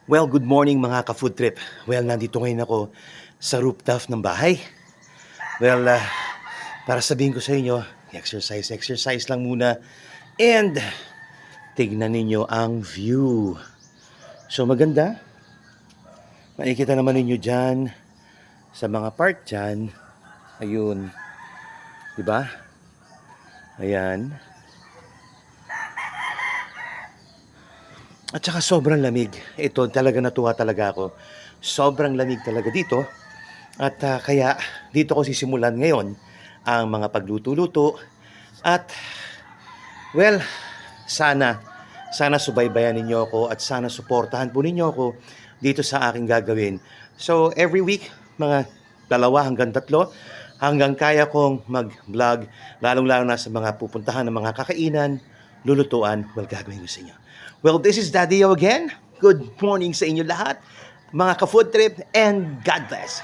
Well, good morning mga ka-food trip. Well, nandito ngayon ako sa rooftop ng bahay. Well, para sabihin ko sa inyo, exercise lang muna. And, tignan ninyo ang view. So, maganda. Makikita naman ninyo dyan sa mga part dyan. Ayun. Diba? Ayan. At saka sobrang lamig. Ito talaga natuwa talaga ako. Sobrang lamig talaga dito. At kaya dito ko sisimulan ngayon ang mga pagluto-luto. At well, sana subaybayan ninyo ako at sana suportahan po ninyo ako dito sa aking gagawin. So every week, mga 2 hanggang 3 hanggang kaya kong mag-vlog, lalong-lalo na sa mga pupuntahan ng mga kakainan, lulutuan, well, gagawin ko sa inyo. Well, this is Daddy O again. Good morning sa inyo lahat, mga ka-food trip, and God bless.